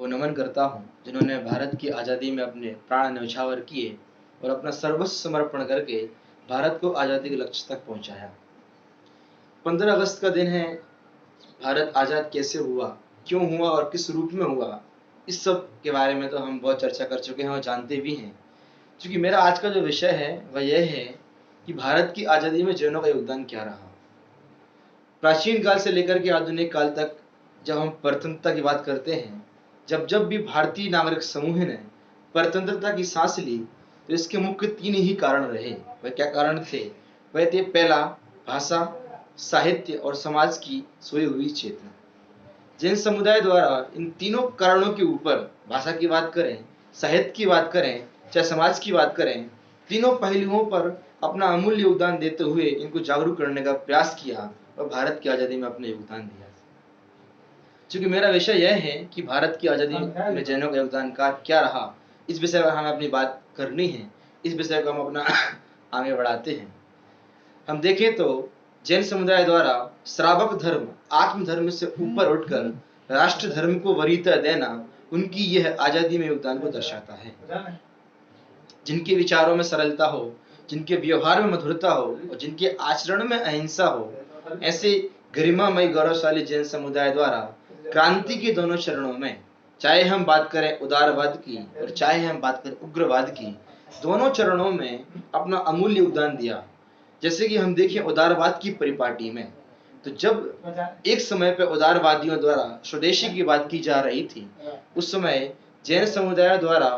को नमन करता हूँ जिन्होंने भारत की आज़ादी में अपने प्राण न्यौछावर किए और अपना सर्वस्व समर्पण करके भारत को आज़ादी के लक्ष्य तक पहुंचाया। 15 अगस्त का दिन है। भारत आज़ाद कैसे हुआ, क्यों हुआ और किस रूप में हुआ, इस सब के बारे में तो हम बहुत चर्चा कर चुके हैं और जानते भी हैं। क्योंकि मेरा आज का जो विषय है वह यह है कि भारत की आज़ादी में जैनों का योगदान क्या रहा। प्राचीन काल से लेकर के आधुनिक काल तक जब हम परतंत्रता की बात करते हैं, जब जब भी भारतीय नागरिक समूह ने परतंत्रता की सांस ली, तो इसके मुख्य 3 ही कारण रहे। वह क्या कारण थे? वह थे, पहला भाषा, साहित्य और समाज की सोई हुई चेतना। जैन समुदाय द्वारा इन तीनों कारणों के ऊपर, भाषा की बात करें, साहित्य की बात करें, चाहे समाज की बात करें, तीनों पहलुओं पर अपना अमूल्य योगदान देते हुए इनको जागरूक करने का प्रयास किया और भारत की आज़ादी में अपना योगदान दिया। चूंकि मेरा विषय यह है कि भारत की आज़ादी में जैनों का योगदान क्या रहा, इस विषय पर हमें अपनी बात करनी है। इस विषय को हम अपना आगे बढ़ाते हैं। हम देखें तो जैन समुदाय द्वारा श्रावक धर्म आत्मधर्म से ऊपर उठकर राष्ट्र धर्म को वरीयता देना उनकी यह आज़ादी में योगदान को दर्शाता है। जिनके विचारों में सरलता हो, जिनके व्यवहार में मधुरता हो और जिनके आचरण में अहिंसा हो, ऐसे गरिमामय गौरवशाली जैन समुदाय द्वारा क्रांति के दोनों चरणों में, चाहे हम बात करें उदारवाद की और चाहे हम बात करें उग्रवाद की, दोनों चरणों में अपना अमूल्य योगदान दिया। जैसे कि हम देखें उदारवाद की परिपाटी में, तो जब एक समय पर उदारवादियों द्वारा स्वदेशी की बात की जा रही थी, उस समय जैन समुदाय द्वारा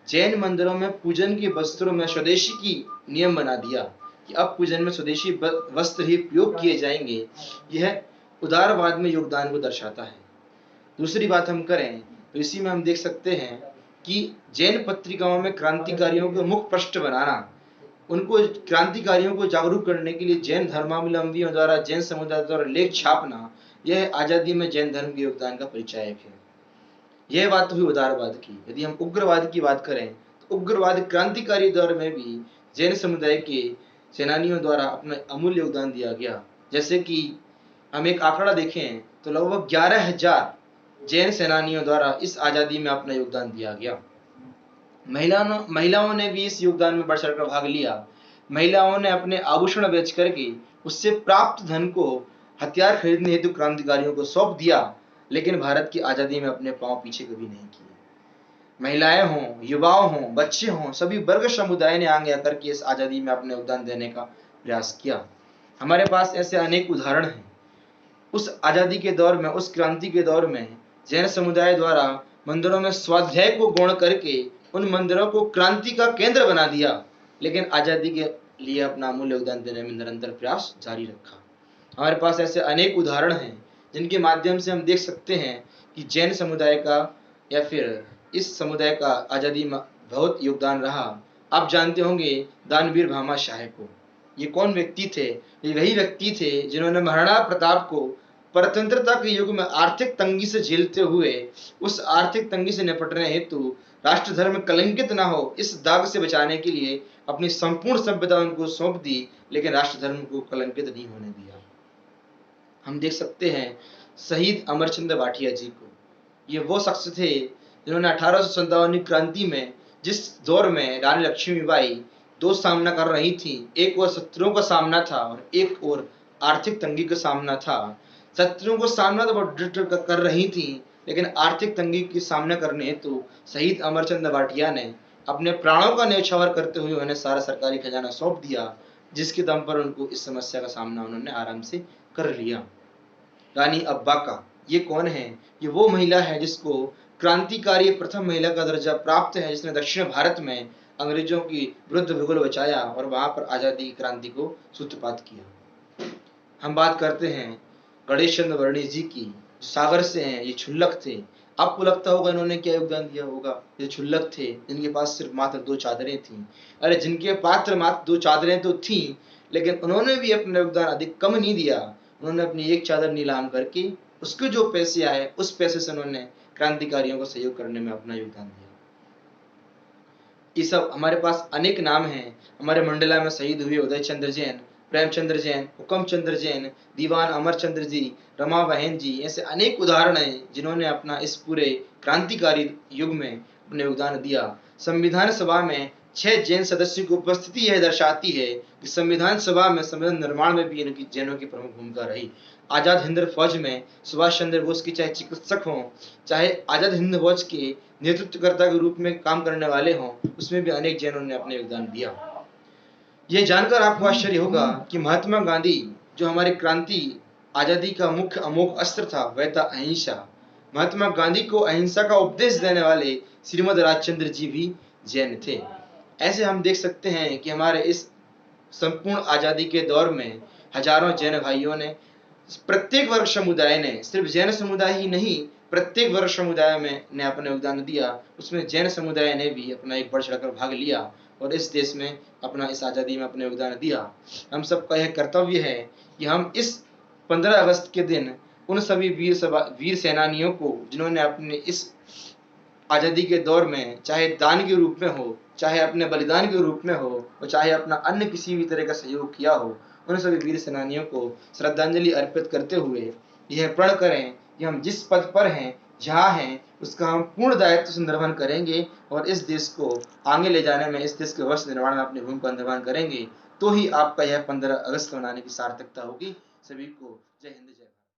जैन मंदिरों में पूजन के वस्त्रों में स्वदेशी की नियम बना दिया कि अब पूजन में स्वदेशी वस्त्र ही प्रयोग किए जाएंगे। यह उदारवाद में योगदान को दर्शाता है। दूसरी बात हम करें तो इसी में हम देख सकते हैं कि जैन पत्रिकाओं में क्रांतिकारियों को मुख्य पृष्ठ बनाना, उनको क्रांतिकारियों को जागरूक करने के लिए जैन धर्मावलंबियों द्वारा जैन समुदाय द्वारा लेख छापना, यह आज़ादी में जैन धर्म के योगदान का परिचायक है। यह बात हुई उदारवाद की। यदि हम उग्रवाद की बात करें तो उग्रवाद क्रांतिकारी दौर में भी जैन समुदाय के सेनानियों द्वारा अपना अमूल्य योगदान दिया गया। जैसे कि हम एक आंकड़ा देखें तो लगभग 11,000 जैन सेनानियों द्वारा इस आज़ादी में अपना योगदान दिया गया। महिलाओं ने भी इस योगदान में बढ़ चढ़कर भाग लिया। महिलाओं ने अपने आभूषण बेच करके उससे प्राप्त धन को हथियार खरीदने हेतु क्रांतिकारियों को सौंप दिया, लेकिन भारत की आज़ादी में अपने पांव पीछे कभी नहीं किए। महिलाएं हों, युवाओं हों, बच्चे हों, सभी वर्ग समुदाय ने आगे आकर के इस आज़ादी में अपने योगदान देने का प्रयास किया। हमारे पास ऐसे अनेक उदाहरण हैं। उस आज़ादी के दौर में, उस क्रांति के दौर में जैन समुदाय द्वारा मंदिरों में स्वाध्याय को गौण करके उन मंदिरों को क्रांति का केंद्र बना दिया, लेकिन आज़ादी के लिए अपना अमूल्य योगदान देने में निरंतर प्रयास जारी रखा। हमारे पास ऐसे अनेक उदाहरण हैं जिनके माध्यम से हम देख सकते हैं कि जैन समुदाय का या फिर इस समुदाय का आज़ादी में बहुत योगदान रहा। आप जानते होंगे दानवीर भामा शाह को। ये कौन व्यक्ति थे? ये वही व्यक्ति थे जिन्होंने महाराणा प्रताप को परतंत्रता के युग में आर्थिक तंगी से झेलते हुए उस आर्थिक तंगी से निपटने हेतु राष्ट्र धर्म कलंकित ना हो, इस दाग से बचाने के लिए अपनी संपूर्ण संपदा उनको सौंप दी, लेकिन राष्ट्र धर्म को कलंकित नहीं होने दिया। हम देख सकते हैं शहीद अमरचंद भाटिया जी को। ये वो शख्स थे जिन्होंने 1857 क्रांति में, जिस दौर में रानी लक्ष्मीबाई दो सामना कर रही थी, एक ओर शत्रुओं का सामना था और एक ओर आर्थिक तंगी का सामना था। शत्रुओं को सामना तो बहुत कर रही थी, लेकिन आर्थिक तंगी की सामना करने हेतु शहीद अमरचंद भाटिया ने अपने प्राणों का न्यौछावर करते हुए उन्हें सारा सरकारी खजाना सौंप दिया, जिसके दम पर उनको इस समस्या का सामना उन्होंने आराम से कर लिया। रानी अब्बाका, ये कौन है? ये वो महिला है जिसको क्रांतिकारी प्रथम महिला का दर्जा प्राप्त है, जिसने दक्षिण भारत में अंग्रेजों की विरुद्ध विगुल बचाया और वहां पर आजादी क्रांति को सूत्रपात किया। हम बात करते हैं गणेश चंद्र वर्णी जी की, सागर से हैं। ये क्षुल्लक थे। आपको लगता होगा इन्होंने क्या योगदान दिया होगा? ये क्षुल्लक थे जिनके पास सिर्फ मात्र 2 चादरें थी। अरे जिनके पात्र मात्र 2 चादरें तो थी, लेकिन उन्होंने भी अपना योगदान अधिक कम नहीं दिया। उन्होंने अपनी एक चादर नीलाम करके उसके जो पैसे आए उस पैसे से उन्होंने क्रांतिकारियों को सहयोग करने में अपना योगदान दिया। ये सब हमारे पास अनेक नाम हैं। हमारे मंडला में शहीद हुए उदय चंद्र जैन प्रेमचंद्र जैन, हुकम चंद्र जैन, दीवान अमरचंद्र जी, रमा बहन जी, ऐसे अनेक उदाहरण हैं जिन्होंने अपना इस पूरे क्रांतिकारी युग में अपने योगदान दिया। संविधान सभा में 6 जैन सदस्यों की उपस्थिति यह दर्शाती है कि संविधान सभा में संविधान निर्माण में भी इनकी जैनों की प्रमुख भूमिका रही। आजाद हिंद फौज में सुभाष चंद्र बोस की चाहे चिकित्सक हों, चाहे आजाद हिंद फौज के नेतृत्वकर्ता के रूप में काम करने वाले हों, उसमें भी अनेक जैनों ने अपने योगदान दिया। यह जानकर आपको आश्चर्य होगा कि महात्मा गांधी, जो हमारी क्रांति आजादी का मुख्य अमोघ अस्त्र था, वह था अहिंसा। महात्मा गांधी को अहिंसा का उपदेश देने वाले श्रीमद राजचंद्र जी भी जैन थे। ऐसे हम देख सकते हैं कि हमारे इस संपूर्ण आजादी के दौर में हजारों जैन भाइयों ने, प्रत्येक वर्ग समुदाय ने, सिर्फ जैन समुदाय ही नहीं, प्रत्येक वर्ग समुदाय में ने अपना योगदान दिया। उसमें जैन समुदाय ने भी अपना एक बढ़ चढ़कर भाग लिया और इस देश में अपना, इस आज़ादी में अपना योगदान दिया। हम सबका यह कर्तव्य है कि हम इस 15 अगस्त के दिन उन सभी वीर सेनानियों को, जिन्होंने अपने इस आज़ादी के दौर में चाहे दान के रूप में हो, चाहे अपने बलिदान के रूप में हो, और चाहे अपना अन्य किसी भी तरह का सहयोग किया हो, उन सभी वीर सेनानियों को श्रद्धांजलि अर्पित करते हुए यह प्रण करें कि हम जिस पद पर हैं, जहाँ हैं, उसका हम पूर्ण दायित्व से निर्वहन करेंगे और इस देश को आगे ले जाने में, इस देश के भविष्य निर्माण में अपनी भूमिका निर्वहन करेंगे। तो ही आपका यह 15 अगस्त मनाने की सार्थकता होगी। सभी को जय हिंद।